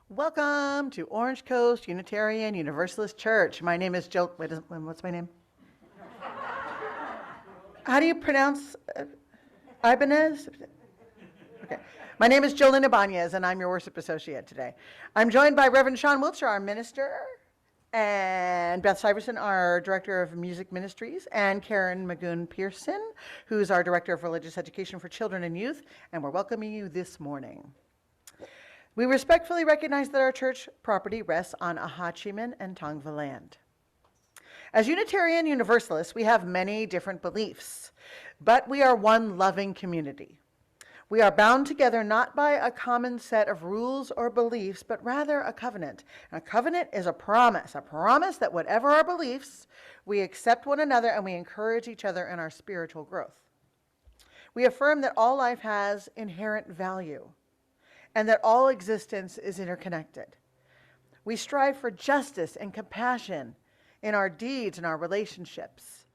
Welcome to Orange Coast Unitarian Universalist Church. My name is Jill. Wait, what's my name? How do you pronounce Ibanez? Okay. My name is Jolene Ibanez, and I'm your worship associate today. I'm joined by Reverend Sian Wiltshire, our minister, and Beth Syverson, our director of music ministries, and Karen Magoon-Pearson, who's our director of religious education for children and youth, and we're welcoming you this morning. We respectfully recognize that our church property rests on Ahachiman and Tongva land. As Unitarian Universalists, we have many different beliefs, but we are one loving community. We are bound together not by a common set of rules or beliefs, but rather a covenant. And a covenant is a promise that whatever our beliefs, we accept one another and we encourage each other in our spiritual growth. We affirm that all life has inherent value, and that all existence is interconnected. We strive for justice and compassion in our deeds and our relationships.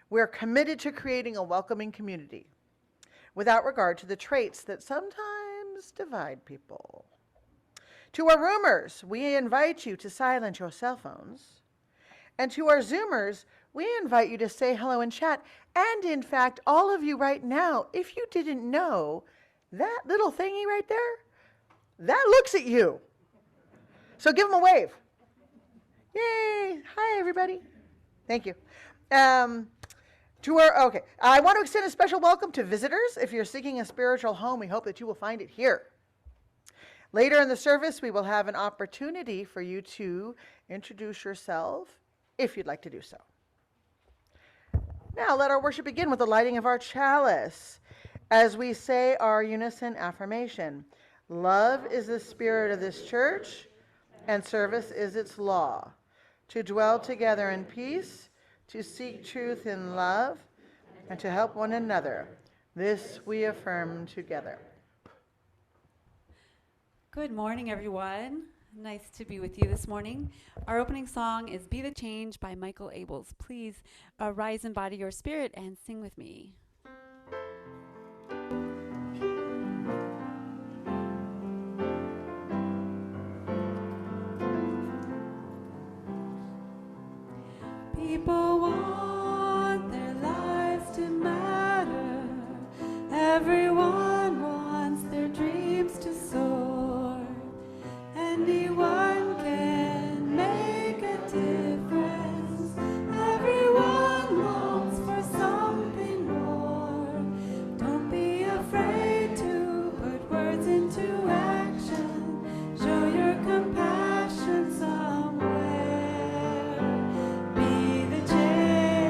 We're committed to creating a welcoming community without regard to the traits that sometimes divide people. To our roomers, we invite you to silence your cell phones. And to our Zoomers, we invite you to say hello and chat. And in fact, all of you right now, if you didn't know, that little thingy right there, that looks at you. So give them a wave. Yay. Hi, everybody. Thank you. I want to extend a special welcome to visitors. If you're seeking a spiritual home, we hope that you will find it here. Later in the service, we will have an opportunity for you to introduce yourself if you'd like to do so. Now, let our worship begin with the lighting of our chalice as we say our unison affirmation. Love is the spirit of this church, and service is its law. To dwell together in peace, to seek truth in love, and to help one another. This we affirm together. Good morning, everyone. Nice to be with you this morning. Our opening song is Be the Change by Michael Abels. Please rise and body your spirit and sing with me. People want their lives to matter. Everyone wants their dreams to soar. Anyone can make a difference. Everyone longs for something more. Don't be afraid to put words into action. Show your compassion somewhere. Be the change.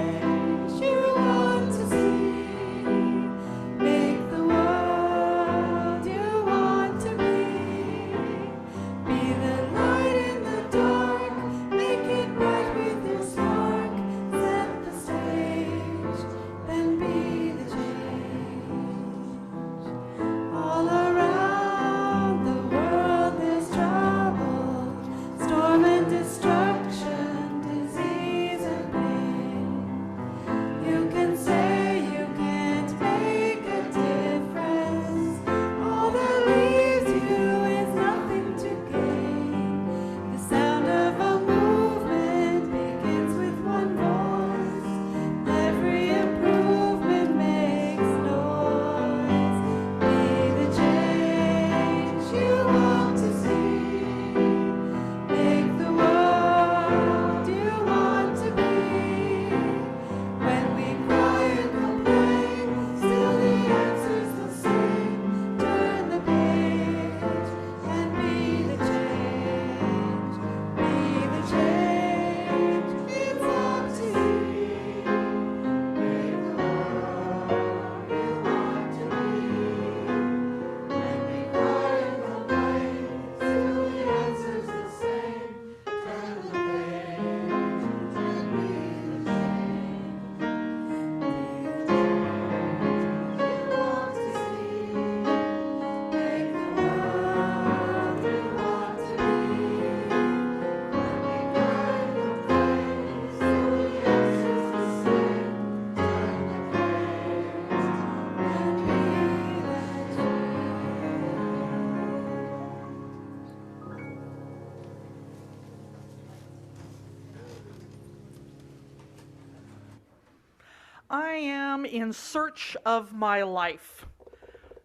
I am in search of my life.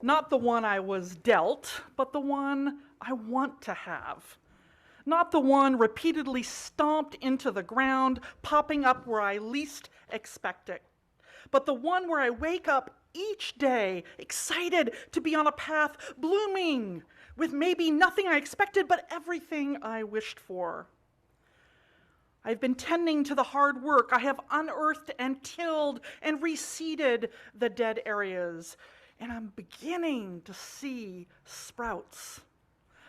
Not the one I was dealt, but the one I want to have. Not the one repeatedly stomped into the ground, popping up where I least expect it, but the one where I wake up each day excited to be on a path blooming with maybe nothing I expected, but everything I wished for. I've been tending to the hard work. I have unearthed and tilled and reseeded the dead areas, and I'm beginning to see sprouts.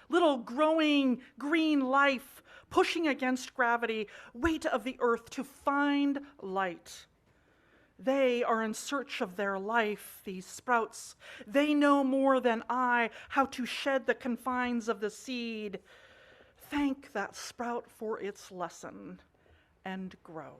Little growing green life pushing against gravity, weight of the earth to find light. They are in search of their life, these sprouts. They know more than I how to shed the confines of the seed. Thank that sprout for its lesson and grow.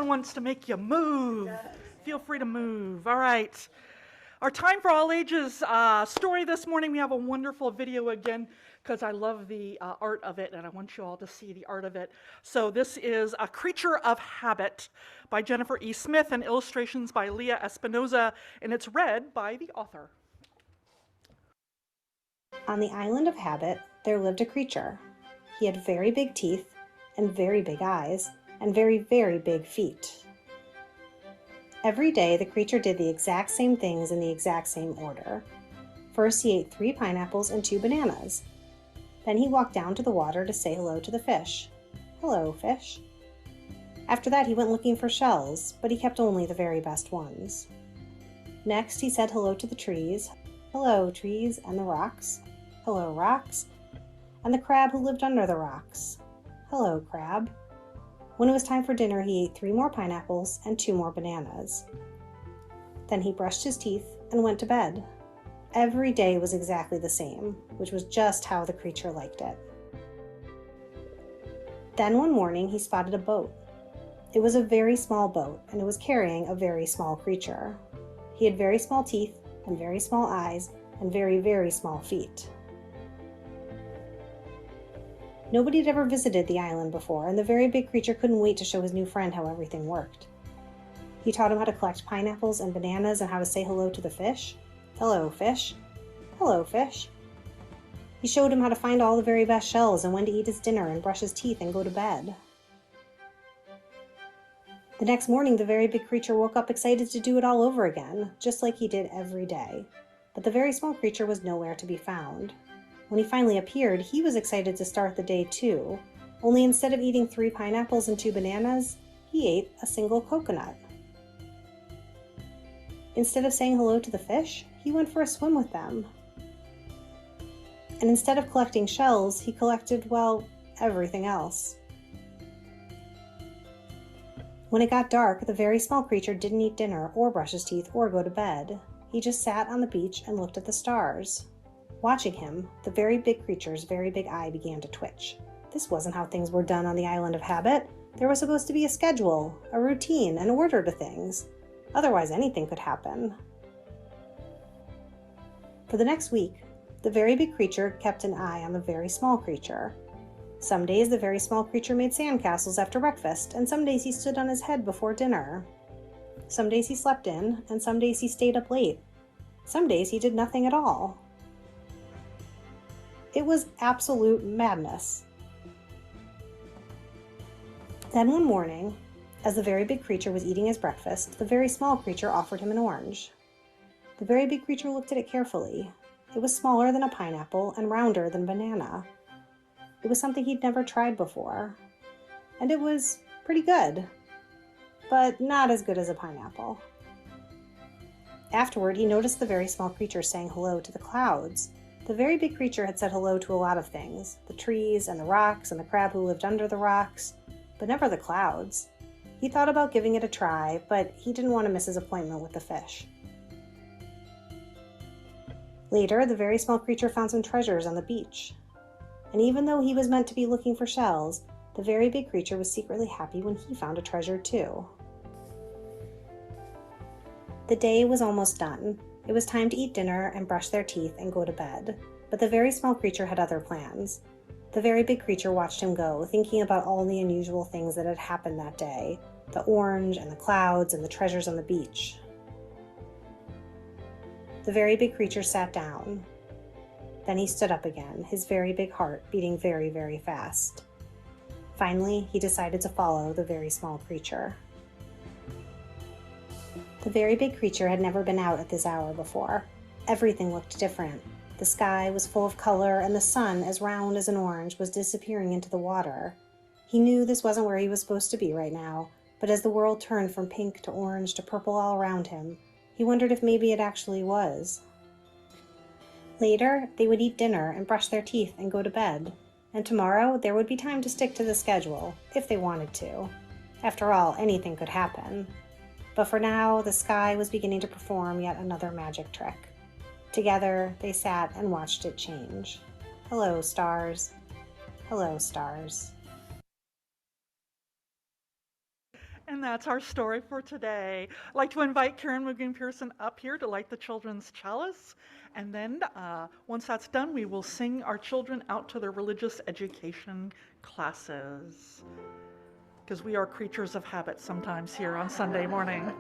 Wants to make you move. Feel free to move. All right. Our Time for All Ages story this morning, we have a wonderful video again because I love the art of it and I want you all to see the art of it. So this is A Creature of Habit by Jennifer E. Smith and illustrations by Leah Espinoza, and it's read by the author. On the island of Habit, there lived a creature. He had very big teeth and very big eyes and very, very big feet. Every day, the creature did the exact same things in the exact same order. First, he ate 3 pineapples and 2 bananas. Then he walked down to the water to say hello to the fish. Hello, fish. After that, he went looking for shells, but he kept only the very best ones. Next, he said hello to the trees. Hello, trees, and the rocks. Hello, rocks. And the crab who lived under the rocks. Hello, crab. When it was time for dinner, he ate 3 more pineapples and 2 more bananas. Then he brushed his teeth and went to bed. Every day was exactly the same, which was just how the creature liked it. Then one morning he spotted a boat. It was a very small boat, and it was carrying a very small creature. He had very small teeth, and very small eyes, and very, very small feet. Nobody had ever visited the island before, and the very big creature couldn't wait to show his new friend how everything worked. He taught him how to collect pineapples and bananas and how to say hello to the fish. Hello, fish. Hello, fish. He showed him how to find all the very best shells and when to eat his dinner and brush his teeth and go to bed. The next morning, the very big creature woke up excited to do it all over again, just like he did every day. But the very small creature was nowhere to be found. When he finally appeared, he was excited to start the day too, only instead of eating 3 pineapples and 2 bananas, he ate a single coconut. Instead of saying hello to the fish, he went for a swim with them. And instead of collecting shells, he collected, well, everything else. When it got dark, the very small creature didn't eat dinner or brush his teeth or go to bed. He just sat on the beach and looked at the stars. Watching him, the very big creature's very big eye began to twitch. This wasn't how things were done on the Island of Habit. There was supposed to be a schedule, a routine, an order to things. Otherwise, anything could happen. For the next week, the very big creature kept an eye on the very small creature. Some days the very small creature made sandcastles after breakfast, and some days he stood on his head before dinner. Some days he slept in, and some days he stayed up late. Some days he did nothing at all. It was absolute madness. Then one morning, as the very big creature was eating his breakfast, the very small creature offered him an orange. The very big creature looked at it carefully. It was smaller than a pineapple and rounder than a banana. It was something he'd never tried before. And it was pretty good, but not as good as a pineapple. Afterward, he noticed the very small creature saying hello to the clouds. The very big creature had said hello to a lot of things, the trees and the rocks and the crab who lived under the rocks, but never the clouds. He thought about giving it a try, but he didn't want to miss his appointment with the fish. Later, the very small creature found some treasures on the beach. And even though he was meant to be looking for shells, the very big creature was secretly happy when he found a treasure too. The day was almost done. It was time to eat dinner and brush their teeth and go to bed. But the very small creature had other plans. The very big creature watched him go, thinking about all the unusual things that had happened that day, the orange and the clouds and the treasures on the beach. The very big creature sat down. Then he stood up again, his very big heart beating very, very fast. Finally, he decided to follow the very small creature. The very big creature had never been out at this hour before. Everything looked different. The sky was full of color, and the sun, as round as an orange, was disappearing into the water. He knew this wasn't where he was supposed to be right now, but as the world turned from pink to orange to purple all around him, he wondered if maybe it actually was. Later, they would eat dinner and brush their teeth and go to bed. And tomorrow, there would be time to stick to the schedule, if they wanted to. After all, anything could happen. But for now, the sky was beginning to perform yet another magic trick. Together, they sat and watched it change. Hello, stars. Hello, stars. And that's our story for today. I'd like to invite Karen Mugen-Pearson up here to light the children's chalice. And then once that's done, we will sing our children out to their religious education classes. Because we are creatures of habit sometimes here on Sunday morning.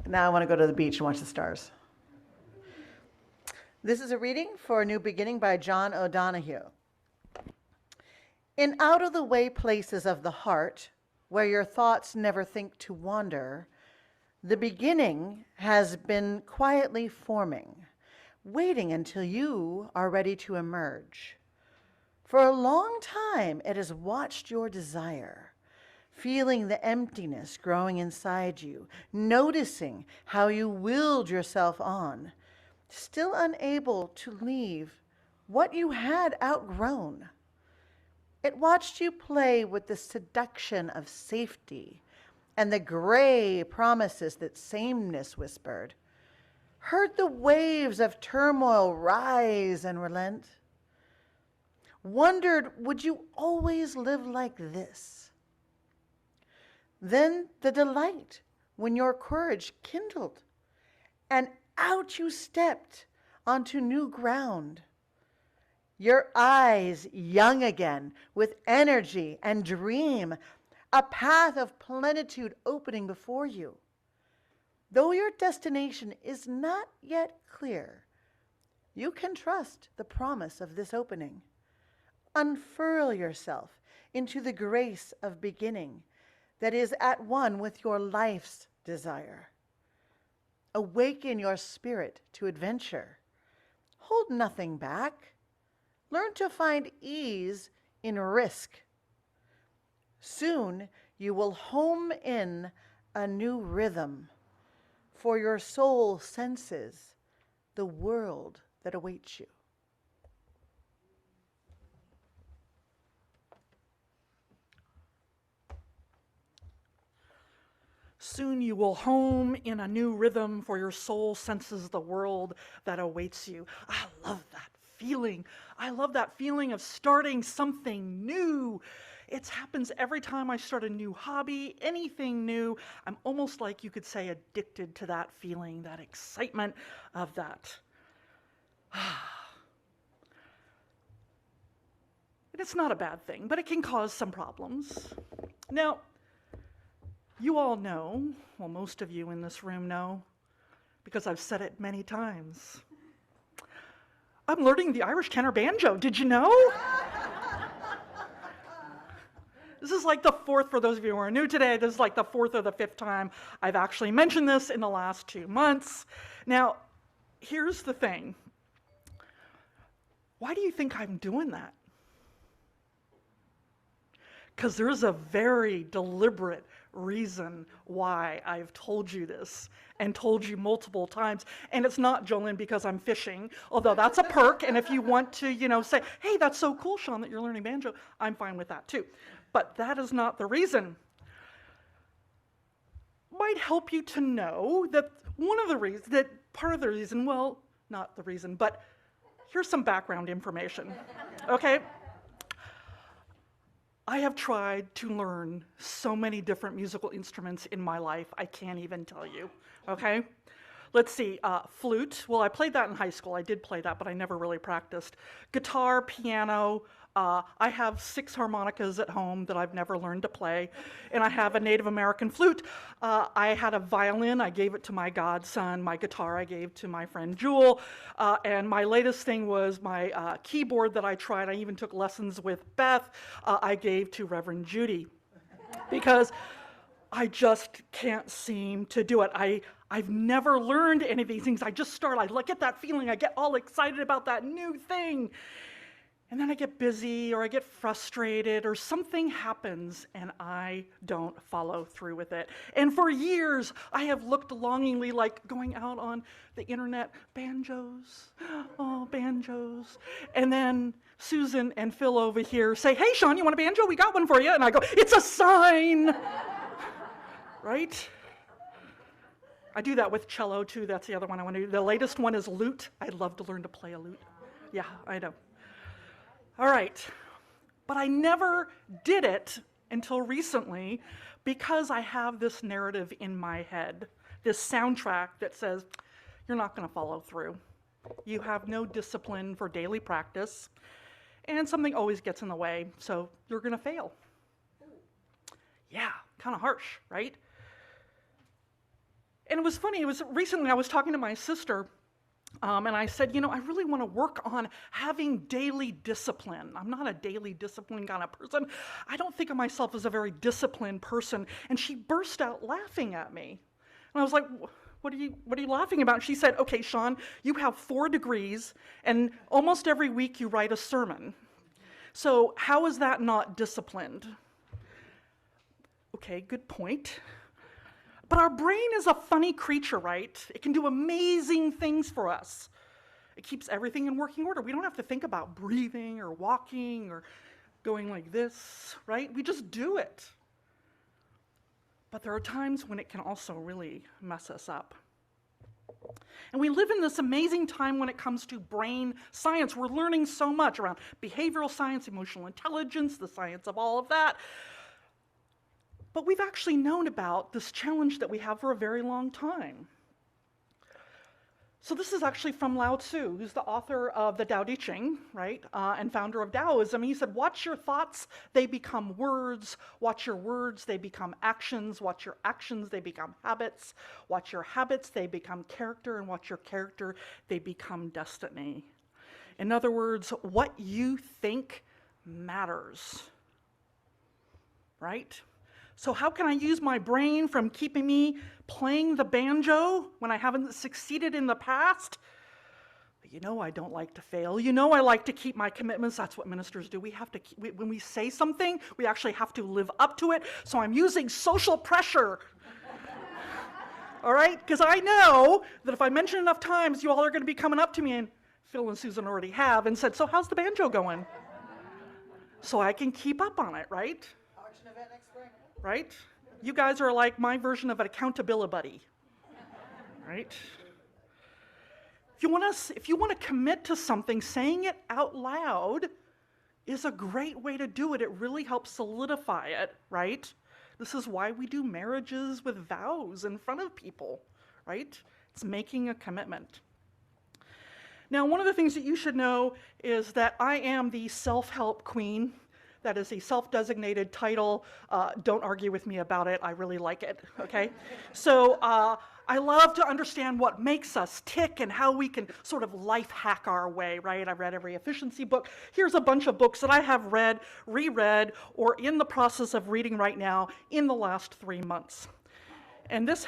Now I want to go to the beach and watch the stars. This is a reading for A New Beginning by John O'Donohue. In out-of-the-way places of the heart, where your thoughts never think to wander, the beginning has been quietly forming, waiting until you are ready to emerge. For a long time, it has watched your desire, feeling the emptiness growing inside you, noticing how you willed yourself on, still unable to leave what you had outgrown. It watched you play with the seduction of safety and the gray promises that sameness whispered, heard the waves of turmoil rise and relent, wondered, would you always live like this? Then the delight when your courage kindled, and out you stepped onto new ground. Your eyes young again with energy and dream, a path of plenitude opening before you. Though your destination is not yet clear, you can trust the promise of this opening. Unfurl yourself into the grace of beginning that is at one with your life's desire. Awaken your spirit to adventure. Hold nothing back. Learn to find ease in risk. Soon you will home in a new rhythm, for your soul senses the world that awaits you. Soon you will home in a new rhythm, for your soul senses the world that awaits you. I love that feeling. I love that feeling of starting something new. It happens every time I start a new hobby, anything new. I'm almost like, you could say, addicted to that feeling, that excitement of that. And it's not a bad thing, but it can cause some problems. Now, you all know, well, most of you in this room know, because I've said it many times, I'm learning the Irish tenor banjo. Did you know? This is like the fourth, for those of you who are new today, this is like the fourth or the fifth time I've actually mentioned this in the last 2 months. Now, here's the thing. Why do you think I'm doing that? Because there's a very deliberate reason why I've told you this and told you multiple times. And it's not, Jolene, because I'm fishing, although that's a perk. And if you want to, say, hey, that's so cool, Sean, that you're learning banjo, I'm fine with that too. But that is not the reason. Might help you to know that part of the reason, well, not the reason, but here's some background information, okay? I have tried to learn so many different musical instruments in my life, I can't even tell you, okay? Let's see, flute. Well, I played that in high school. I did play that, but I never really practiced. Guitar, piano. I have 6 harmonicas at home that I've never learned to play, and I have a Native American flute. I had a violin. I gave it to my godson. My guitar I gave to my friend Jewel, and my latest thing was my keyboard that I tried. I even took lessons with Beth. I gave to Reverend Judy because I just can't seem to do it. I've never learned any of these things. I just start, I get that feeling, I get all excited about that new thing. And then I get busy or I get frustrated or something happens and I don't follow through with it. And for years, I have looked longingly, like going out on the internet, banjos, oh, banjos. And then Susan and Phil over here say, hey, Sean, you want a banjo? We got one for you. And I go, it's a sign, right? I do that with cello too. That's the other one I want to do. The latest one is lute. I'd love to learn to play a lute. Yeah, I know. All right, but I never did it until recently because I have this narrative in my head, this soundtrack that says, you're not going to follow through. You have no discipline for daily practice, and something always gets in the way, so you're going to fail. Yeah, kind of harsh, right? And it was funny, recently I was talking to my sister, And I said, I really want to work on having daily discipline. I'm not a daily discipline kind of person. I don't think of myself as a very disciplined person. And she burst out laughing at me. And I was like, what are you laughing about? And she said, okay, Sean, you have 4 degrees, and almost every week you write a sermon. So how is that not disciplined? Okay, good point. But our brain is a funny creature, right? It can do amazing things for us. It keeps everything in working order. We don't have to think about breathing or walking or going like this, right? We just do it. But there are times when it can also really mess us up. And we live in this amazing time when it comes to brain science. We're learning so much around behavioral science, emotional intelligence, the science of all of that. But we've actually known about this challenge that we have for a very long time. So this is actually from Lao Tzu, who's the author of the Tao Te Ching, right, and founder of Taoism. He said, watch your thoughts, they become words. Watch your words, they become actions. Watch your actions, they become habits. Watch your habits, they become character. And watch your character, they become destiny. In other words, what you think matters, right? So how can I use my brain from keeping me playing the banjo when I haven't succeeded in the past? I don't like to fail. I like to keep my commitments. That's what ministers do. We have to, when we say something, we actually have to live up to it. So I'm using social pressure. All right? Because I know that if I mention enough times, you all are going to be coming up to me, and Phil and Susan already have, and said, so how's the banjo going? So I can keep up on it, right? Right? You guys are like my version of an accountability buddy, right? If you want to commit to something, saying it out loud is a great way to do it. It really helps solidify it, right? This is why we do marriages with vows in front of people, right? It's making a commitment. Now, one of the things that you should know is that I am the self-help queen. That is a self-designated title. Don't argue with me about it. I really like it, okay? So I love to understand what makes us tick and how we can sort of life hack our way, right? I've read every efficiency book. Here's a bunch of books that I have read, reread, or in the process of reading right now in the last 3 months. And this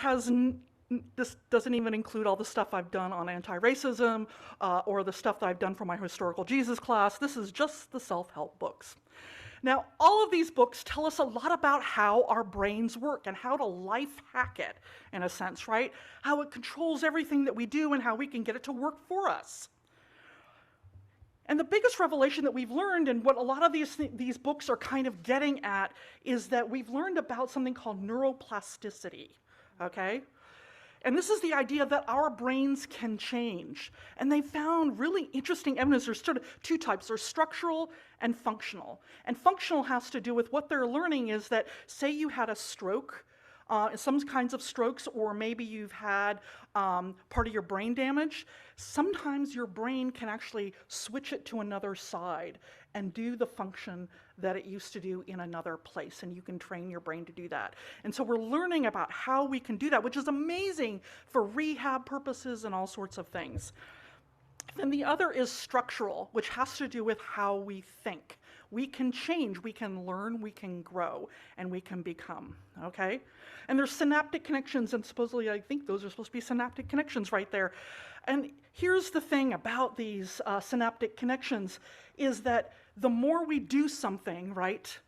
doesn't even include all the stuff I've done on anti-racism or the stuff that I've done for my historical Jesus class. This is just the self-help books. Now, all of these books tell us a lot about how our brains work and how to life hack it, in a sense, right? How it controls everything that we do and how we can get it to work for us. And the biggest revelation that we've learned, and what a lot of these books are kind of getting at, is that we've learned about something called neuroplasticity, okay? And this is the idea that our brains can change. And they found really interesting evidence. There's sort of 2 types. There's structural and functional. And functional has to do with what they're learning is that, say you had a stroke, some kinds of strokes, or maybe you've had part of your brain damage, sometimes your brain can actually switch it to another side and do the function that it used to do in another place, and you can train your brain to do that. And so we're learning about how we can do that, which is amazing for rehab purposes and all sorts of things. And the other is structural, which has to do with how we think. We can change, we can learn, we can grow, and we can become, okay? And there's synaptic connections, and supposedly I think those are supposed to be synaptic connections right there. And here's the thing about these synaptic connections is that the more we do something, right,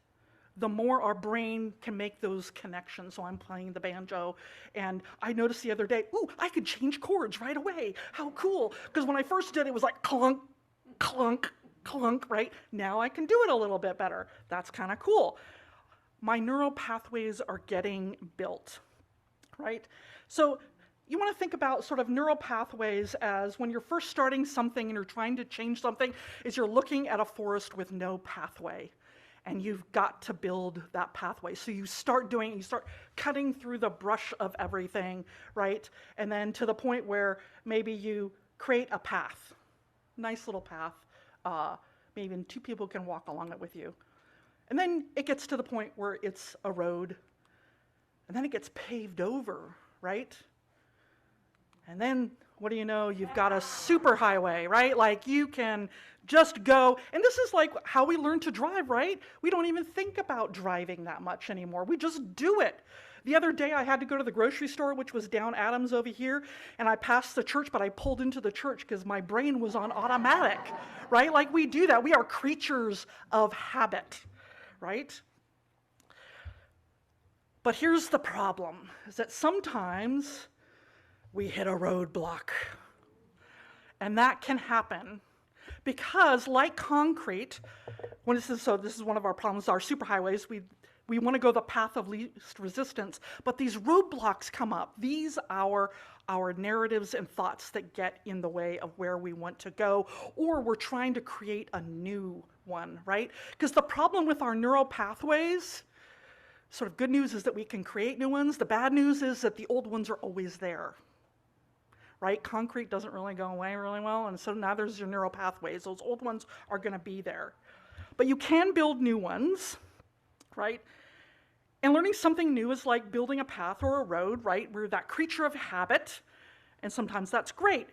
the more our brain can make those connections. So I'm playing the banjo, and I noticed the other day, ooh, I could change chords right away. How cool. Because when I first did it, it was like clunk, clunk, clunk, right? Now I can do it a little bit better. That's kind of cool. My neural pathways are getting built, right? So you want to think about sort of neural pathways as when you're first starting something and you're trying to change something, is you're looking at a forest with no pathway. And you've got to build that pathway. So you start cutting through the brush of everything, right? And then to the point where maybe you create a path, nice little path. Maybe even 2 people can walk along it with you. And then it gets to the point where it's a road, and then it gets paved over, right? And then what do you know? You've got a superhighway, right? Like you can just go, and this is like how we learn to drive, right? We don't even think about driving that much anymore. We just do it. The other day I had to go to the grocery store, which was down Adams over here, and I passed the church, but I pulled into the church because my brain was on automatic, right? Like we do that. We are creatures of habit, right? But here's the problem, is that sometimes we hit a roadblock. And that can happen because, like concrete, this is one of our problems, our superhighways, we want to go the path of least resistance, but these roadblocks come up. These are our narratives and thoughts that get in the way of where we want to go, or we're trying to create a new one, right? Because the problem with our neural pathways, sort of good news is that we can create new ones. The bad news is that the old ones are always there. Right? Concrete doesn't really go away really well, and so now there's your neural pathways. Those old ones are going to be there. But you can build new ones, right? And learning something new is like building a path or a road, right? We're that creature of habit, and sometimes that's great.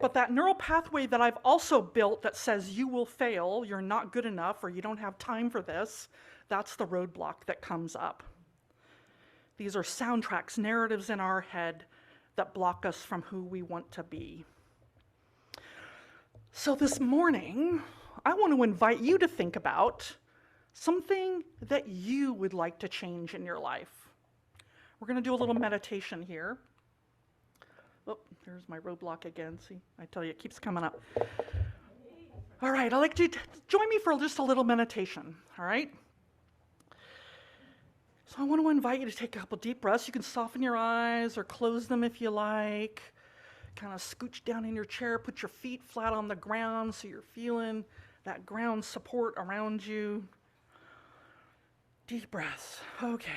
But that neural pathway that I've also built that says you will fail, you're not good enough, or you don't have time for this, that's the roadblock that comes up. These are soundtracks, narratives in our head that block us from who we want to be. So this morning, I want to invite you to think about something that you would like to change in your life. We're going to do a little meditation here. Oh, there's my roadblock again. See, I tell you, it keeps coming up. All right, I'd like you to join me for just a little meditation, all right? So I want to invite you to take a couple deep breaths. You can soften your eyes or close them if you like. Kind of scooch down in your chair, put your feet flat on the ground so you're feeling that ground support around you. Deep breaths. Okay.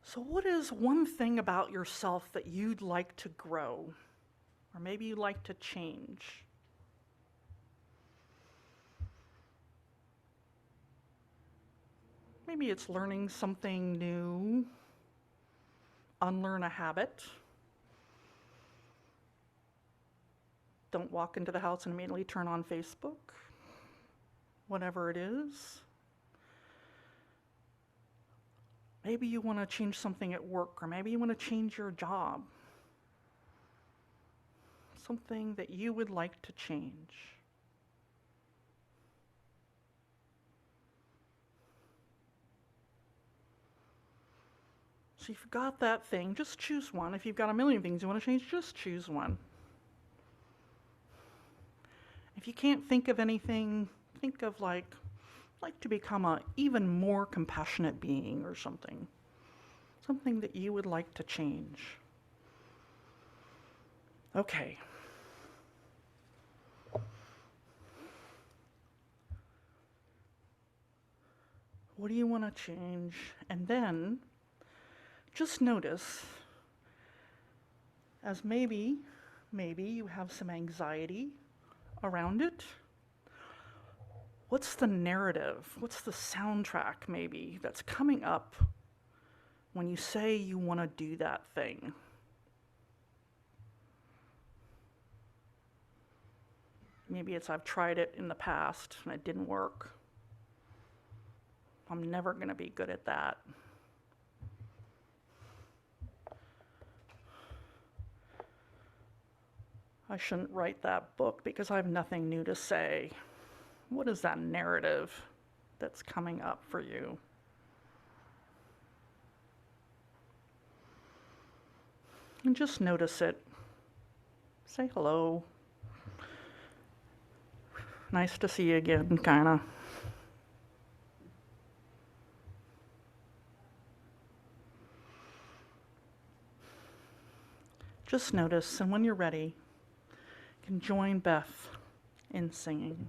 So what is one thing about yourself that you'd like to grow? Or maybe you'd like to change? Maybe it's learning something new, unlearn a habit. Don't walk into the house and immediately turn on Facebook, whatever it is. Maybe you want to change something at work, or maybe you want to change your job. Something that you would like to change. So if you've got that thing, just choose one. If you've got a million things you want to change, just choose one. If you can't think of anything, think of like to become an even more compassionate being or something. Something that you would like to change. Okay. What do you want to change? And then just notice, as maybe you have some anxiety around it. What's the narrative? What's the soundtrack maybe that's coming up when you say you want to do that thing? Maybe it's I've tried it in the past and it didn't work. I'm never going to be good at that. I shouldn't write that book because I have nothing new to say. What is that narrative that's coming up for you? And just notice it. Say hello. Nice to see you again, kinda. Just notice, and when you're ready, you can join Beth in singing.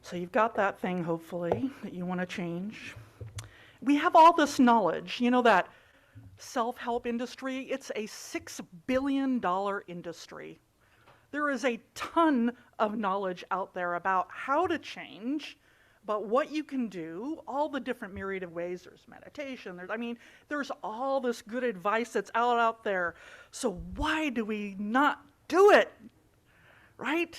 So you've got that thing, hopefully, that you want to change. We have all this knowledge. You know that self-help industry? It's a $6 billion industry. There is a ton of knowledge out there about how to change, about what you can do, all the different myriad of ways. There's meditation, there's all this good advice that's out there. So why do we not do it, right?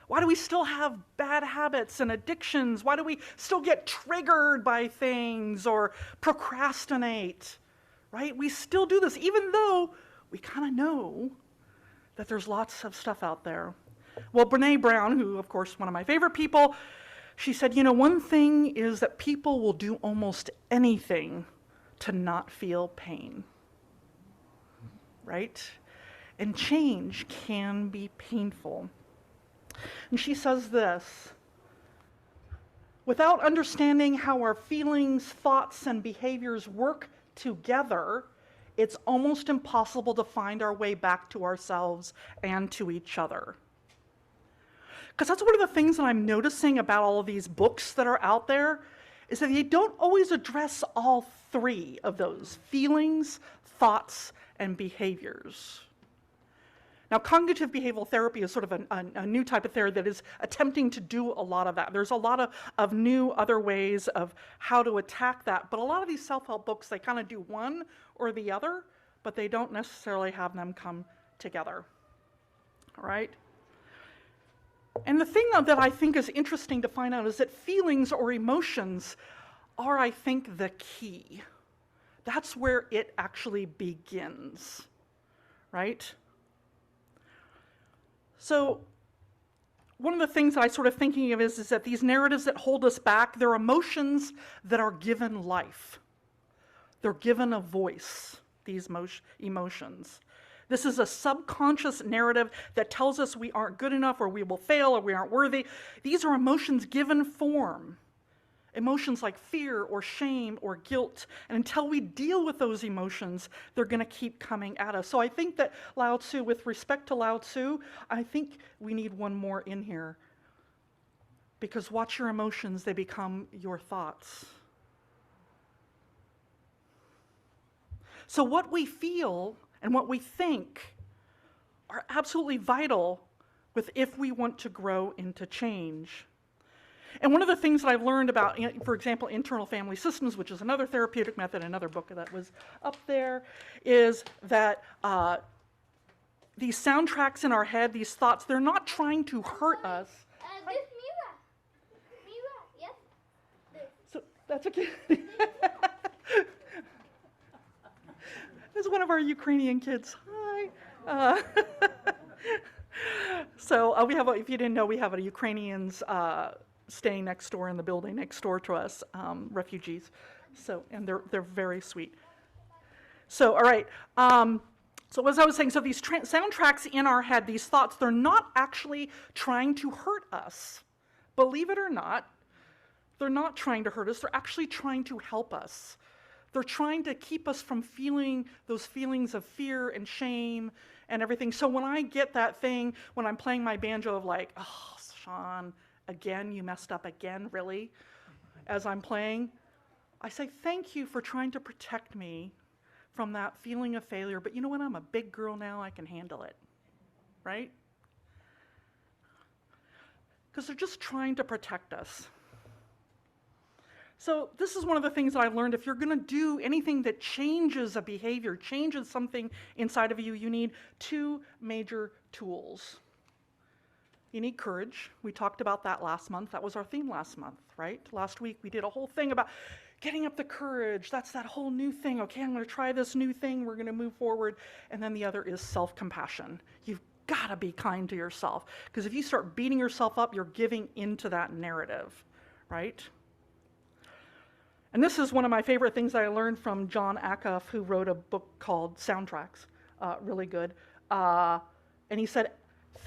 Why do we still have bad habits and addictions? Why do we still get triggered by things or procrastinate, right? We still do this, even though we kind of know that there's lots of stuff out there. Well, Brene Brown, who, of course, one of my favorite people, she said, one thing is that people will do almost anything to not feel pain, right? And change can be painful. And she says this: without understanding how our feelings, thoughts, and behaviors work together, it's almost impossible to find our way back to ourselves and to each other. Because that's one of the things that I'm noticing about all of these books that are out there, is that they don't always address all three of those: feelings, thoughts, and behaviors. Now, cognitive behavioral therapy is sort of a new type of therapy that is attempting to do a lot of that. There's a lot of new other ways of how to attack that. But a lot of these self-help books, they kind of do one or the other, but they don't necessarily have them come together. All right? And the thing that I think is interesting to find out is that feelings or emotions are, I think, the key. That's where it actually begins, right? So one of the things that I sort of thinking of is that these narratives that hold us back, they're emotions that are given life. They're given a voice, these emotions. This is a subconscious narrative that tells us we aren't good enough, or we will fail, or we aren't worthy. These are emotions given form. Emotions like fear or shame or guilt. And until we deal with those emotions, they're going to keep coming at us. So I think that Lao Tzu, with respect to Lao Tzu, I think we need one more in here. Because watch your emotions, they become your thoughts. So what we feel and what we think are absolutely vital if we want to grow into change. And one of the things that I've learned about, for example, internal family systems, which is another therapeutic method, another book that was up there, is that these soundtracks in our head, these thoughts, they're not trying to hurt us. This Mira, yes. So that's okay. That's one of our Ukrainian kids. Hi. So we have, if you didn't know, we have a Ukrainians staying next door in the building next door to us, refugees. So, and they're very sweet. So, all right. So as I was saying, so these soundtracks in our head, these thoughts, they're not actually trying to hurt us. Believe it or not, they're not trying to hurt us. They're actually trying to help us. They're trying to keep us from feeling those feelings of fear and shame and everything. So when I get that thing, when I'm playing my banjo of like, oh, Sean, again, you messed up again, really? As I'm playing, I say, thank you for trying to protect me from that feeling of failure. But you know what? I'm a big girl now. I can handle it, right? Because they're just trying to protect us. So this is one of the things that I've learned. If you're going to do anything that changes a behavior, changes something inside of you, you need two major tools. You need courage. We talked about that last month. That was our theme last month, right? Last week we did a whole thing about getting up the courage. That's that whole new thing. Okay, I'm going to try this new thing. We're going to move forward. And then the other is self-compassion. You've got to be kind to yourself. Because if you start beating yourself up, you're giving into that narrative, right? And this is one of my favorite things that I learned from John Acuff, who wrote a book called Soundtracks, really good. And he said,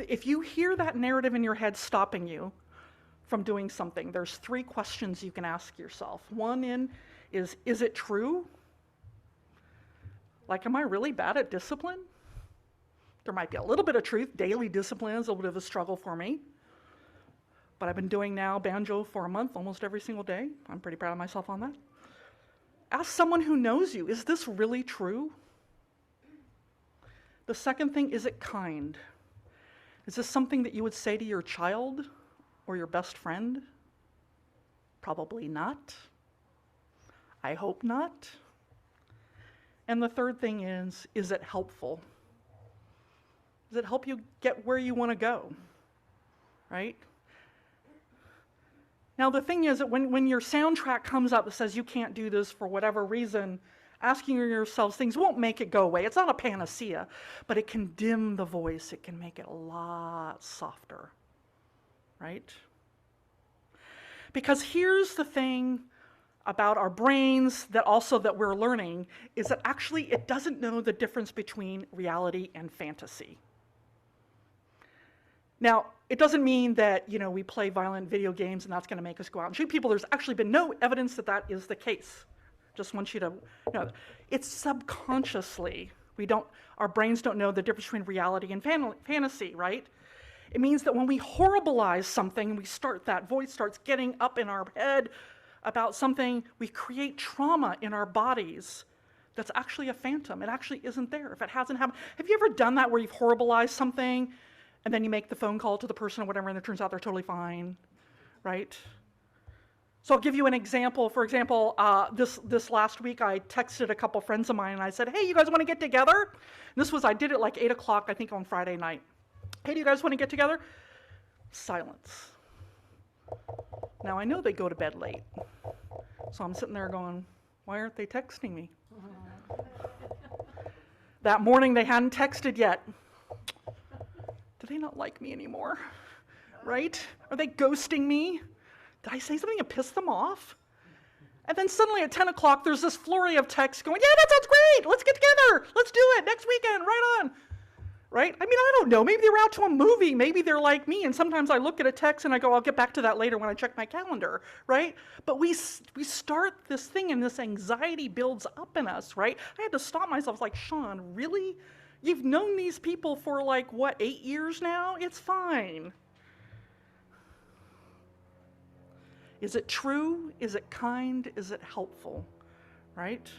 if you hear that narrative in your head stopping you from doing something, there's three questions you can ask yourself. One is it true? Like, am I really bad at discipline? There might be a little bit of truth. Daily discipline is a little bit of a struggle for me. but I've been doing now banjo for a month, almost every single day. I'm pretty proud of myself on that. Ask someone who knows you, is this really true? The second thing, is it kind? Is this something that you would say to your child or your best friend? Probably not. I hope not. And the third thing is it helpful? Does it help you get where you want to go? Right? Now the thing is that when your soundtrack comes up that says you can't do this for whatever reason, asking yourselves things won't make it go away. It's not a panacea, but it can dim the voice. It can make it a lot softer, right? Because here's the thing about our brains that we're learning is that actually it doesn't know the difference between reality and fantasy. Now, it doesn't mean that, we play violent video games and that's going to make us go out and shoot people. There's actually been no evidence that that is the case. Just want you to know. It's subconsciously. Our brains don't know the difference between reality and fantasy, right? It means that when we horribilize something, that voice starts getting up in our head about something, we create trauma in our bodies that's actually a phantom. It actually isn't there if it hasn't happened. Have you ever done that where you've horribilized something and then you make the phone call to the person or whatever and it turns out they're totally fine, right? So I'll give you an example. For example, this last week I texted a couple friends of mine and I said, hey, you guys want to get together? And I did it like 8 o'clock, I think on Friday night. Hey, do you guys want to get together? Silence. Now I know they go to bed late. So I'm sitting there going, why aren't they texting me? That morning they hadn't texted yet. Do they not like me anymore? Right? Are they ghosting me? Did I say something and piss them off? And then suddenly at 10 o'clock, there's this flurry of texts going, yeah, that sounds great. Let's get together. Let's do it next weekend, right on. Right? I mean, I don't know. Maybe they're out to a movie. Maybe they're like me. And sometimes I look at a text and I go, I'll get back to that later when I check my calendar. Right? But we start this thing and this anxiety builds up in us, right? I had to stop myself. I was like, Sean, really? You've known these people for 8 years now? It's fine. Is it true? Is it kind? Is it helpful? Right?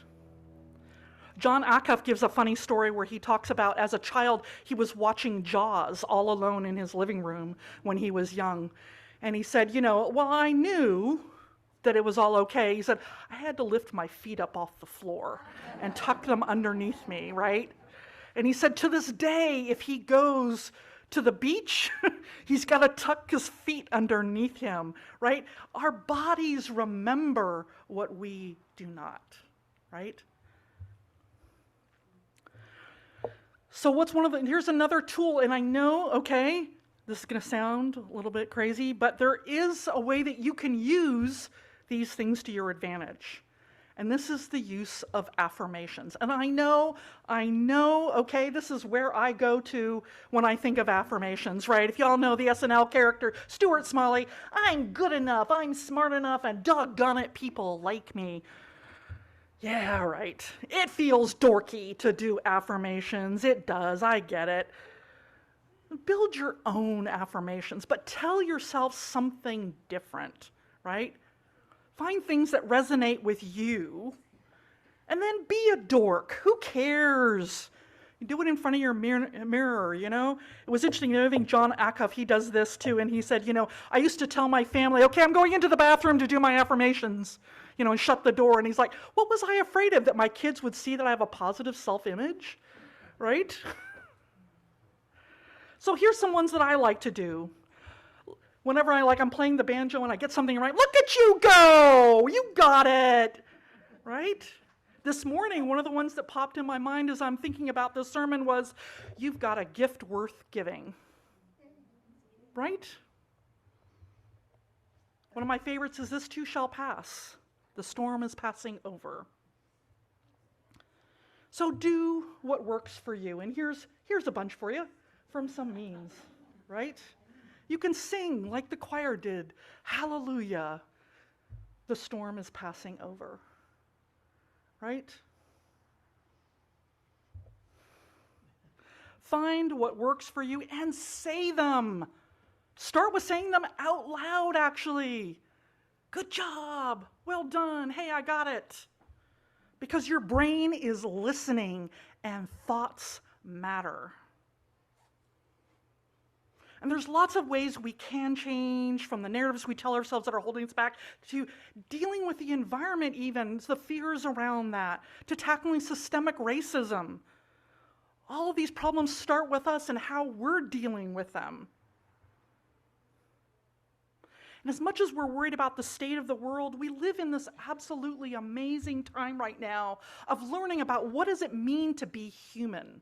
Jon Acuff gives a funny story where he talks about as a child, he was watching Jaws all alone in his living room when he was young. And he said, I knew that it was all okay. He said, I had to lift my feet up off the floor and tuck them underneath me, right? And he said, to this day, if he goes to the beach, he's got to tuck his feet underneath him, right? Our bodies remember what we do not, right? So here's another tool, and I know, okay, this is going to sound a little bit crazy, but there is a way that you can use these things to your advantage. And this is the use of affirmations. And I know, okay, this is where I go to when I think of affirmations, right? If y'all know the SNL character, Stuart Smalley, I'm good enough, I'm smart enough, and doggone it, people like me. Yeah, right. It feels dorky to do affirmations. It does, I get it. Build your own affirmations, but tell yourself something different, right? Find things that resonate with you, and then be a dork. Who cares? You do it in front of your mirror, It was interesting, I think Jon Acuff, he does this too, and he said, I used to tell my family, okay, I'm going into the bathroom to do my affirmations, and shut the door, and he's like, what was I afraid of? That my kids would see that I have a positive self-image, right? So here's some ones that I like to do. Whenever I'm playing the banjo and I get something right, look at you go! You got it! Right? This morning, one of the ones that popped in my mind as I'm thinking about this sermon was, you've got a gift worth giving. Right? One of my favorites is, this too shall pass. The storm is passing over. So do what works for you. And here's a bunch for you from some memes, right? You can sing like the choir did, hallelujah, the storm is passing over, right? Find what works for you and say them. Start with saying them out loud, actually. Good job. Well done. Hey, I got it. Because your brain is listening and thoughts matter. And there's lots of ways we can change, from the narratives we tell ourselves that are holding us back, to dealing with the environment even, the fears around that, to tackling systemic racism. All of these problems start with us and how we're dealing with them. And as much as we're worried about the state of the world, we live in this absolutely amazing time right now of learning about what does it mean to be human.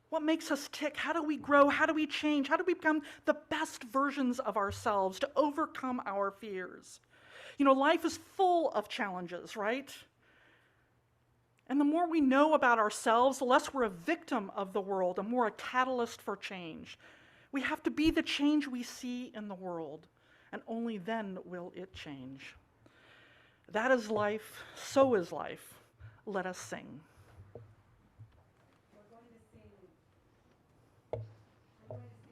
What makes us tick? How do we grow? How do we change? How do we become the best versions of ourselves to overcome our fears? You know, life is full of challenges, right? And the more we know about ourselves, the less we're a victim of the world and more a catalyst for change. We have to be the change we see in the world, and only then will it change. That is life, so is life. Let us sing. We're going to sing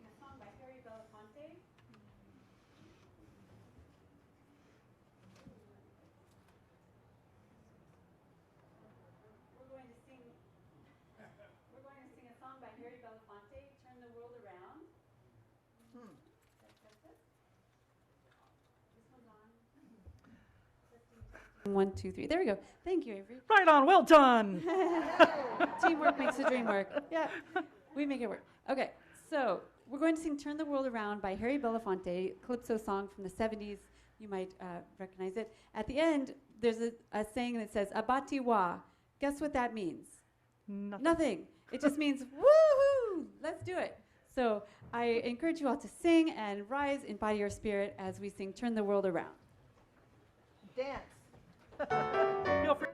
a song by Harry Belafonte. We're going to sing a song by Harry Belafonte, Turn the World Around. This one's on. Testing. 1, 2, 3. There we go. Thank you, Avery. Right on, well done. Teamwork makes the dream work. Yeah, we make it work. Okay, so we're going to sing Turn the World Around by Harry Belafonte, Calypso song from the 70s. You might recognize it. At the end, there's a saying that says, Abati wa. Guess what that means? Nothing. It just means, woohoo, let's do it. So I encourage you all to sing and rise in body or spirit as we sing Turn the World Around. Dance. Feel free.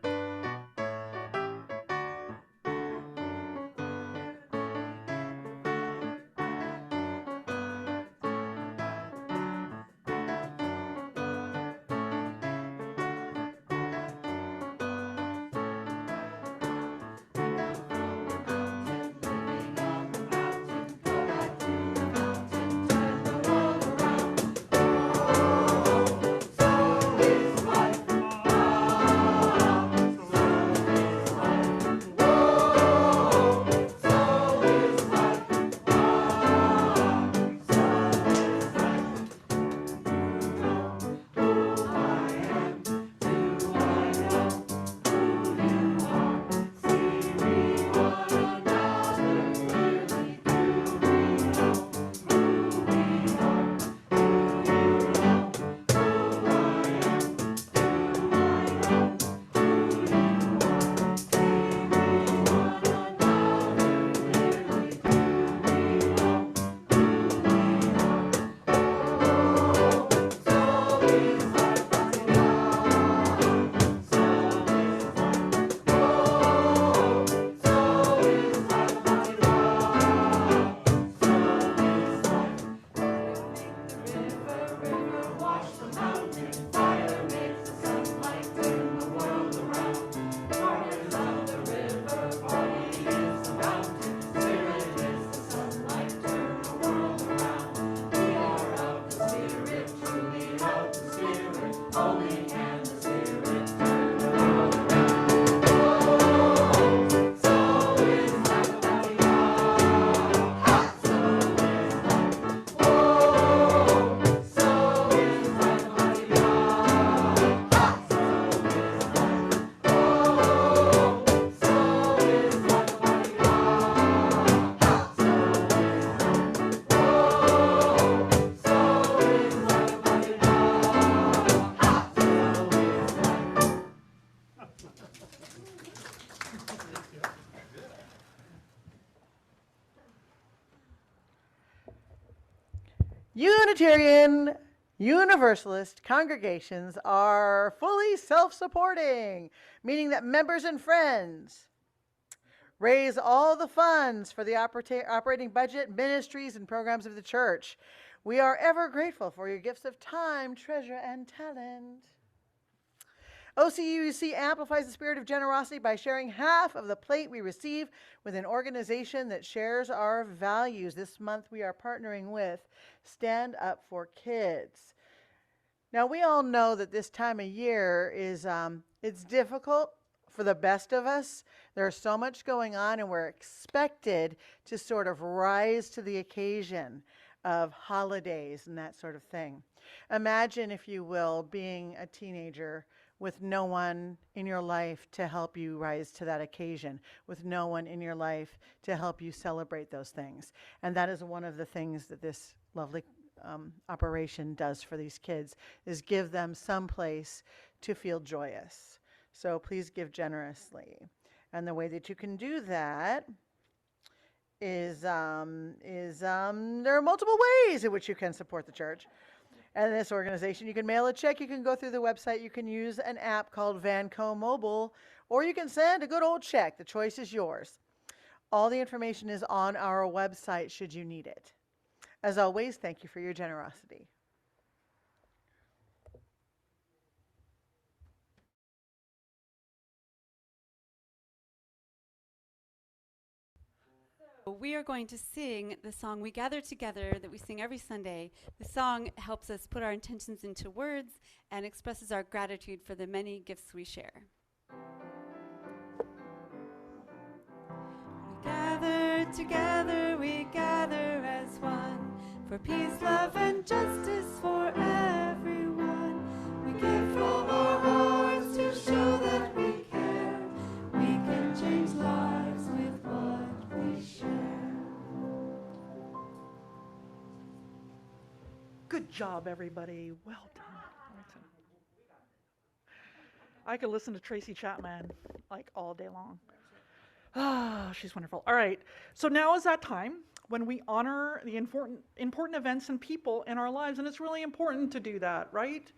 Unitarian Universalist congregations are fully self-supporting, meaning that members and friends raise all the funds for the operating budget, ministries, and programs of the church. We are ever grateful for your gifts of time, treasure, and talent. OCUC amplifies the spirit of generosity by sharing half of the plate we receive with an organization that shares our values. This month we are partnering with Stand Up for Kids. Now, we all know that this time of year is it's difficult for the best of us. There's so much going on, and we're expected to sort of rise to the occasion of holidays and that sort of thing. Imagine, if you will, being a teenager with no one in your life to help you rise to that occasion, with no one in your life to help you celebrate those things. And that is one of the things that this lovely operation does for these kids, is give them some place to feel joyous. So please give generously. And the way that you can do that is there are multiple ways in which you can support the church and this organization. You can mail a check, you can go through the website, you can use an app called Vanco Mobile, or you can send a good old check. The choice is yours. All the information is on our website should you need it. As always, thank you for your generosity. We are going to sing the song We Gather Together that we sing every Sunday. The song helps us put our intentions into words and expresses our gratitude for the many gifts we share. We gather as one, for peace, love, and justice for everyone. We give from our hearts to show that we care. We can change lives with what we share. Good job, everybody. Well done. I could listen to Tracy Chapman like all day long. Ah, she's wonderful. All right. So now is that time when we honor the important events and people in our lives, and it's really important to do that, right?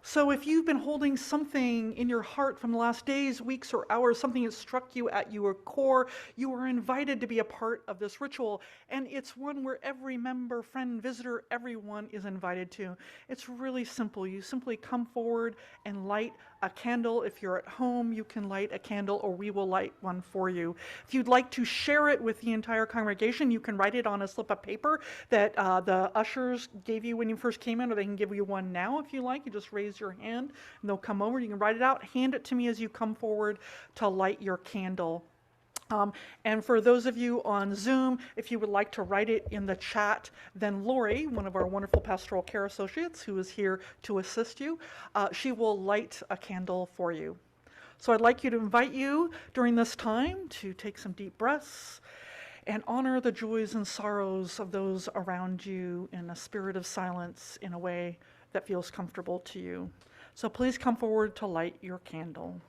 So if you've been holding something in your heart from the last days, weeks, or hours, something that struck you at your core, you are invited to be a part of this ritual. And it's one where every member, friend, visitor, everyone is invited to. It's really simple. You simply come forward and light a candle. If you're at home, you can light a candle, or we will light one for you. If you'd like to share it with the entire congregation, you can write it on a slip of paper that the ushers gave you when you first came in, or they can give you one now if you like. You just raise your hand and they'll come over. You can write it out, hand it to me as you come forward to light your candle. And for those of you on Zoom, if you would like to write it in the chat, then Lori, one of our wonderful pastoral care associates who is here to assist you, she will light a candle for you. So I'd like you to invite you during this time to take some deep breaths and honor the joys and sorrows of those around you in a spirit of silence, in a way that feels comfortable to you. So please come forward to light your candle.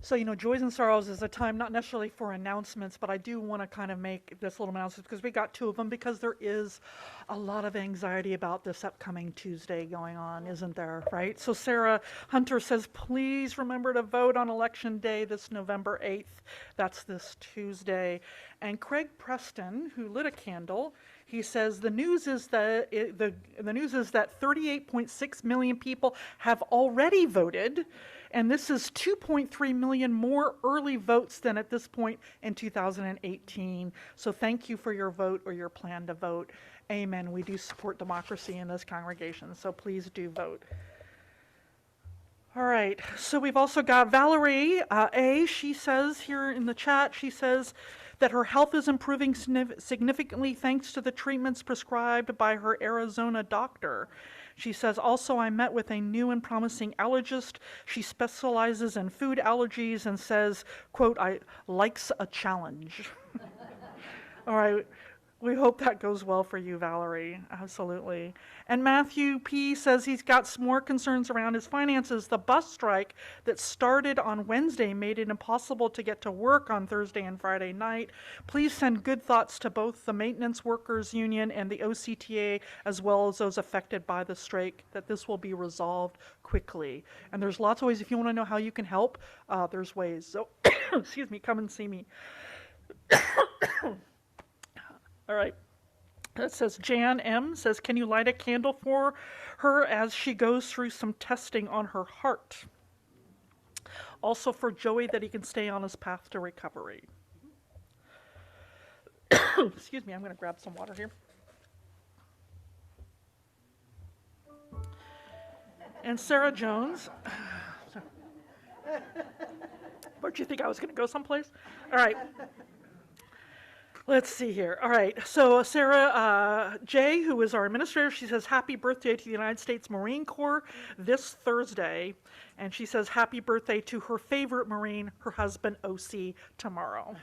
So, Joys and Sorrows is a time not necessarily for announcements, but I do want to kind of make this little announcement because we got 2 of them, because there is a lot of anxiety about this upcoming Tuesday going on, isn't there, right? So Sarah Hunter says, please remember to vote on Election Day this November 8th. That's this Tuesday. And Craig Preston, who lit a candle, he says the news is that 38.6 million people have already voted, and this is 2.3 million more early votes than at this point in 2018. So thank you for your vote or your plan to vote. Amen. We do support democracy in this congregation, so please do vote. All right, so we've also got Valerie A. She says here in the chat, she says that her health is improving significantly thanks to the treatments prescribed by her Arizona doctor. She says, also, I met with a new and promising allergist. She specializes in food allergies and says, quote, I likes a challenge. All right. We hope that goes well for you, Valerie. Absolutely. And Matthew P. says he's got some more concerns around his finances. The bus strike that started on Wednesday made it impossible to get to work on Thursday and Friday night. Please send good thoughts to both the Maintenance Workers Union and the OCTA, as well as those affected by the strike, that this will be resolved quickly. And there's lots of ways. If you want to know how you can help, there's ways. So, excuse me, come and see me. All right. That says Jan M. says, can you light a candle for her as she goes through some testing on her heart? Also for Joey, that he can stay on his path to recovery. Excuse me, I'm going to grab some water here. And Sarah Jones. Where'd you think I was going to go someplace? All right. Let's see here. All right. So Sarah J., who is our administrator, she says, happy birthday to the United States Marine Corps this Thursday. And she says, happy birthday to her favorite Marine, her husband, OC, tomorrow.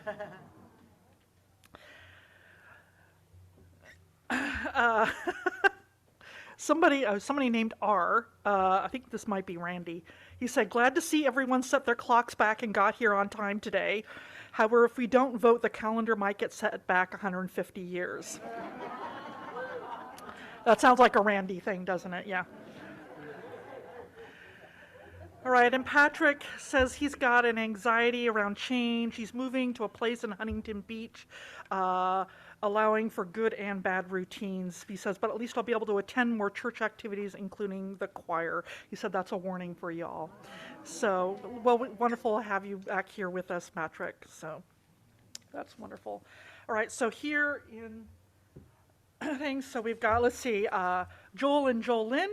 Somebody named R, I think this might be Randy. He said, glad to see everyone set their clocks back and got here on time today. However, if we don't vote, the calendar might get set back 150 years. That sounds like a Randy thing, doesn't it? Yeah. All right, and Patrick says he's got an anxiety around change. He's moving to a place in Huntington Beach, allowing for good and bad routines. He says, but at least I'll be able to attend more church activities, including the choir. He said that's a warning for y'all. So, well, wonderful to have you back here with us, Patrick. So that's wonderful. All right, so here in things, so we've got, let's see, Joel and Jolyn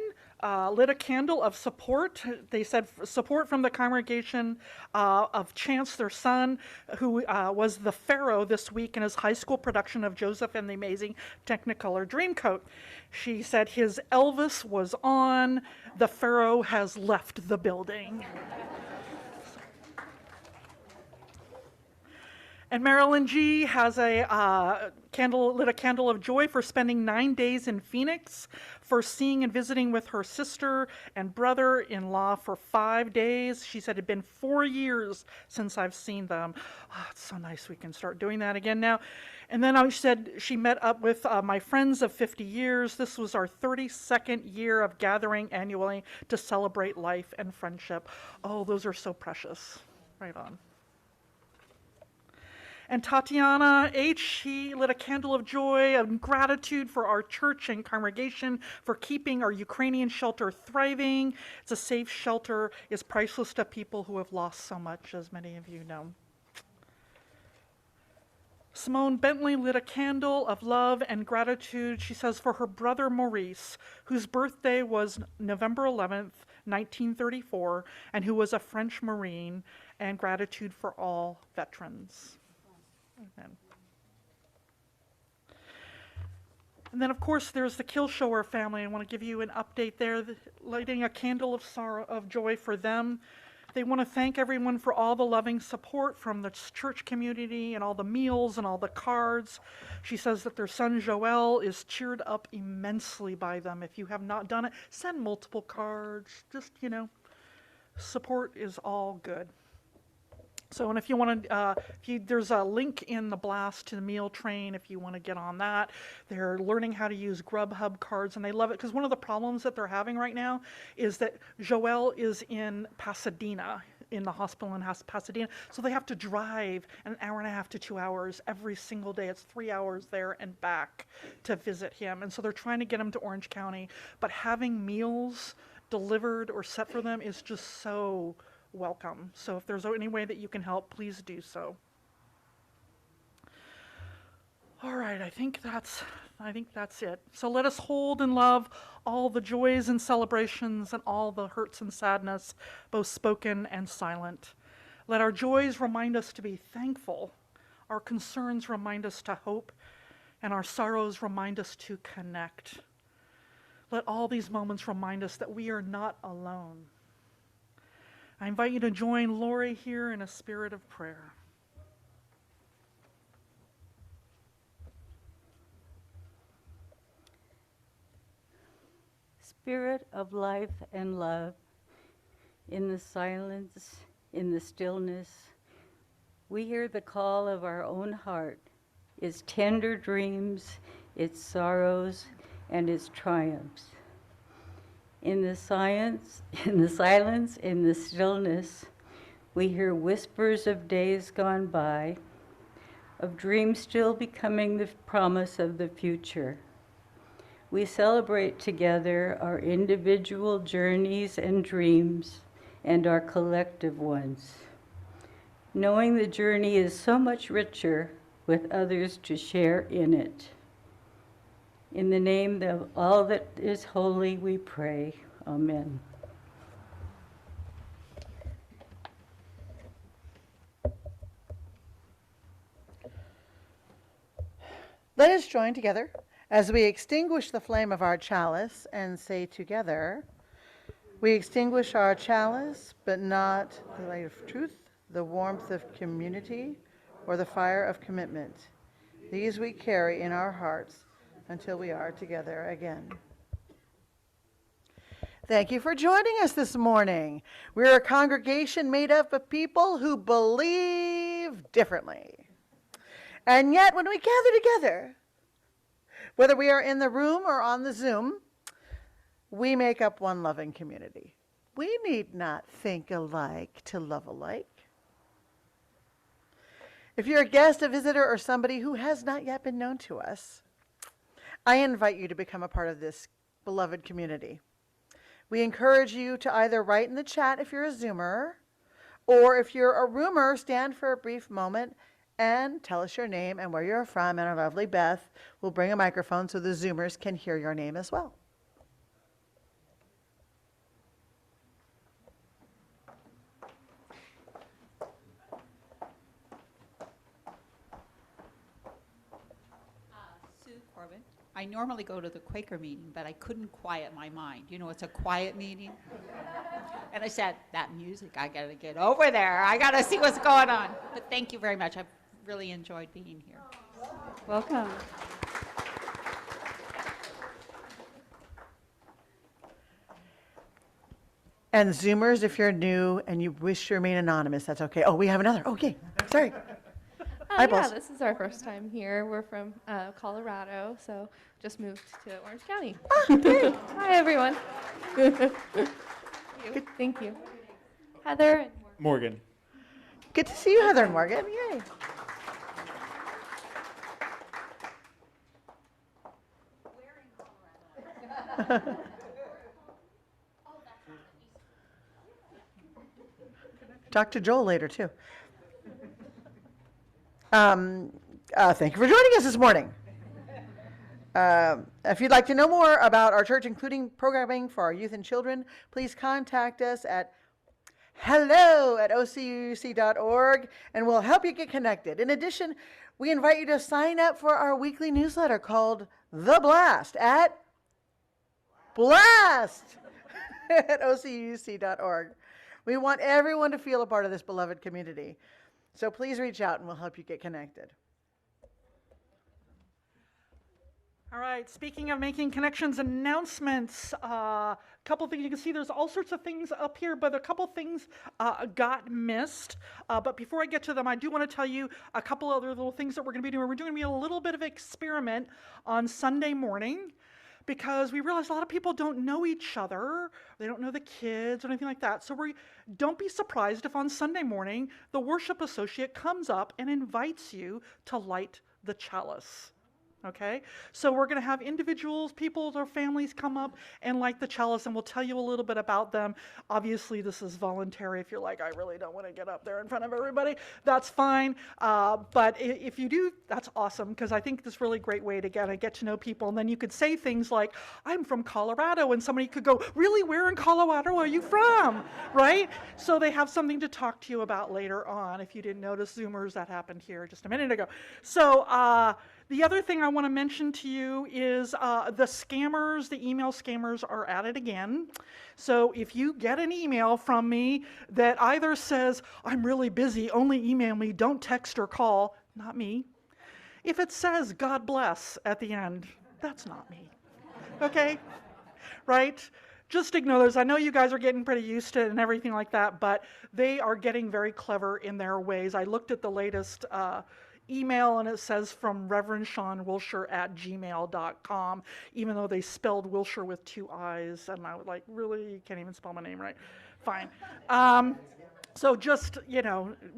lit a candle of support. They said support from the congregation of Chance, their son, who was the Pharaoh this week in his high school production of Joseph and the Amazing Technicolor Dreamcoat. She said his Elvis was on, the Pharaoh has left the building. And Marilyn G. has lit a candle of joy for spending 9 days in Phoenix, for seeing and visiting with her sister and brother-in-law for 5 days. She said it had been 4 years since I've seen them. Oh, it's so nice we can start doing that again now. And then she said she met up with my friends of 50 years. This was our 32nd year of gathering annually to celebrate life and friendship. Oh, those are so precious. Right on. And Tatiana H., she lit a candle of joy and gratitude for our church and congregation for keeping our Ukrainian shelter thriving. It's a safe shelter. It's priceless to people who have lost so much, as many of you know. Simone Bentley lit a candle of love and gratitude, she says, for her brother Maurice, whose birthday was November 11th, 1934, and who was a French Marine, and gratitude for all veterans. Amen. And then, of course, there's the Killshower family. I want to give you an update there, lighting a candle of sorrow, of joy for them. They want to thank everyone for all the loving support from the church community and all the meals and all the cards. She says that their son Joel is cheered up immensely by them. If you have not done it, send multiple cards. Just, support is all good. So, and if you want to, there's a link in the blast to the meal train if you want to get on that. They're learning how to use Grubhub cards, and they love it because one of the problems that they're having right now is that Joelle is in Pasadena, in the hospital in Pasadena, so they have to drive an hour and a half to 2 hours every single day. It's 3 hours there and back to visit him, and so they're trying to get him to Orange County, but having meals delivered or set for them is just so welcome. So if there's any way that you can help, please do so. All right, I think that's it. So let us hold and love all the joys and celebrations and all the hurts and sadness, both spoken and silent. Let our joys remind us to be thankful, our concerns remind us to hope, and our sorrows remind us to connect. Let all these moments remind us that we are not alone. I invite you to join Lori here in a spirit of prayer. Spirit of life and love, in the silence, in the stillness, we hear the call of our own heart, its tender dreams, its sorrows, and its triumphs. In the silence, in the stillness, we hear whispers of days gone by, of dreams still becoming the promise of the future. We celebrate together our individual journeys and dreams and our collective ones, knowing the journey is so much richer with others to share in it. In the name of all that is holy, we pray. Amen. Let us join together as we extinguish the flame of our chalice and say together, we extinguish our chalice, but not the light of truth, the warmth of community, or the fire of commitment. These we carry in our hearts until we are together again. Thank you for joining us this morning. We're a congregation made up of people who believe differently. And yet when we gather together, whether we are in the room or on the Zoom, we make up one loving community. We need not think alike to love alike. If you're a guest, a visitor, or somebody who has not yet been known to us, I invite you to become a part of this beloved community. We encourage you to either write in the chat if you're a Zoomer, or if you're a roomer, stand for a brief moment and tell us your name and where you're from, and our lovely Beth will bring a microphone so the Zoomers can hear your name as well. I normally go to the Quaker meeting, but I couldn't quiet my mind. You know, it's a quiet meeting. And I said, that music, I got to get over there. I got to see what's going on. But thank you very much. I've really enjoyed being here. Welcome. And Zoomers, if you're new and you wish to remain anonymous, that's okay. Oh, we have another. Okay, sorry. Hi, Yeah, boss. this is our first time here. We're from Colorado, so just moved to Orange County. Hi, everyone. Thank you. Heather and Morgan. Good to see you, Heather and Morgan. Yay. Talk to Joel later, too. Thank you for joining us this morning. If you'd like to know more about our church, including programming for our youth and children, please contact us at hello@ocuc.org, and we'll help you get connected. In addition, we invite you to sign up for our weekly newsletter called The Blast at ocuc.org. We want everyone to feel a part of this beloved community. So please reach out and we'll help you get connected. All right, speaking of making connections, announcements, a couple things you can see, there's all sorts of things up here, but a couple things got missed. But before I get to them, I do want to tell you a couple other little things that we're going to be doing. We're doing a little bit of experiment on Sunday morning, because we realize a lot of people don't know each other. They don't know the kids or anything like that. So don't be surprised if on Sunday morning, the worship associate comes up and invites you to light the chalice. Okay, so we're going to have individuals, people, or families come up and light the chalice, and we'll tell you a little bit about them. Obviously, this is voluntary. If you're like, I really don't want to get up there in front of everybody, that's fine. But if you do, that's awesome, because I think this is a really great way to get to know people. And then you could say things like, I'm from Colorado, and somebody could go, really, where in Colorado are you from? Right? So they have something to talk to you about later on. If you didn't notice, Zoomers, that happened here just a minute ago. So, the other thing I want to mention to you is the scammers, the email scammers are at it again. So if you get an email from me that either says, I'm really busy, only email me, don't text or call, not me. If it says, God bless at the end, that's not me. Okay? Right? Just ignore those. I know you guys are getting pretty used to it and everything like that, but they are getting very clever in their ways. I looked at the latest email, and it says from Reverend Sian Wiltshire at gmail.com, even though they spelled Wiltshire with 2 I's, and I was like, really? You can't even spell my name right? Fine. So just,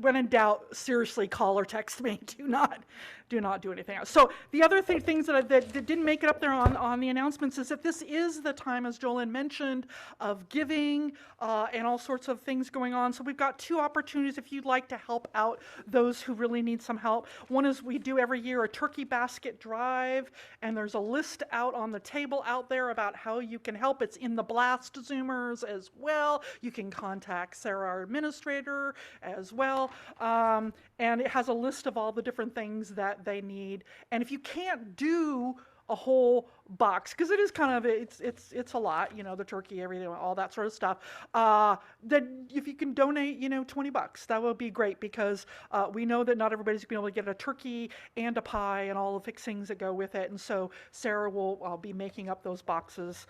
when in doubt, seriously call or text me. Do not do anything else. So the other things that didn't make it up there on the announcements is that this is the time, as Jolynn mentioned, of giving and all sorts of things going on. So we've got 2 opportunities if you'd like to help out those who really need some help. One is we do every year a turkey basket drive, and there's a list out on the table out there about how you can help. It's in the Blast Zoomers as well. You can contact Sarah, our administrator, as well. And it has a list of all the different things that they need. And if you can't do a whole box, because it is kind of, it's a lot, the turkey, everything, all that sort of stuff, then if you can donate, $20, that would be great, because we know that not everybody's going to be able to get a turkey and a pie and all the fixings that go with it. And so Sarah will be making up those boxes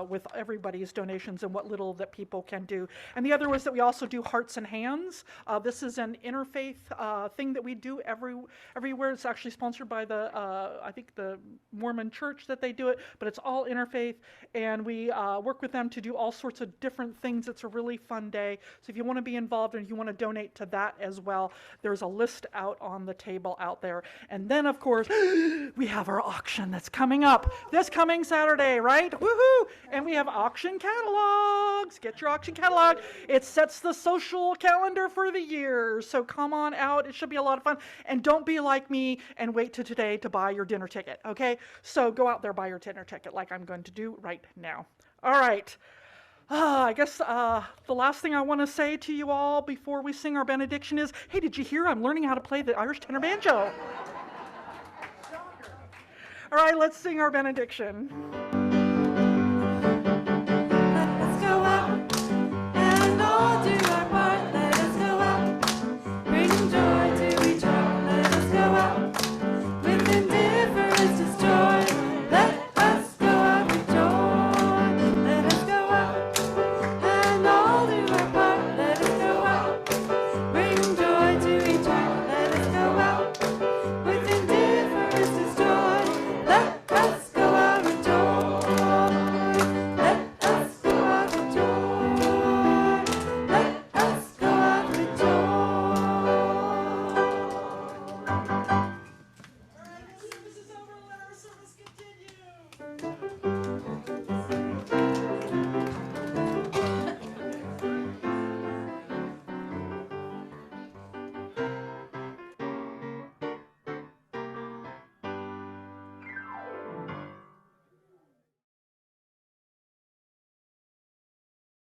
with everybody's donations and what little that people can do. And the other was that we also do Hearts and Hands. This is an interfaith thing that we do everywhere. It's actually sponsored by I think the Mormon church that they do it, but it's all interfaith, and we work with them to do all sorts of different things. It's a really fun day. So if you want to be involved and you want to donate to that as well, there's a list out on the table out there. And then, of course, we have our auction that's coming up this coming Saturday, right? Woohoo! And we have auction catalogs. Get your auction catalog. It sets the social calendar for the year. So come on out. It should be a lot of fun. And don't be like me and wait till today to buy your dinner ticket, okay? So go out there, buy your dinner ticket like I'm going to do right now. All right. I guess the last thing I want to say to you all before we sing our benediction is, hey, did you hear I'm learning how to play the Irish tenor banjo? All right, let's sing our benediction.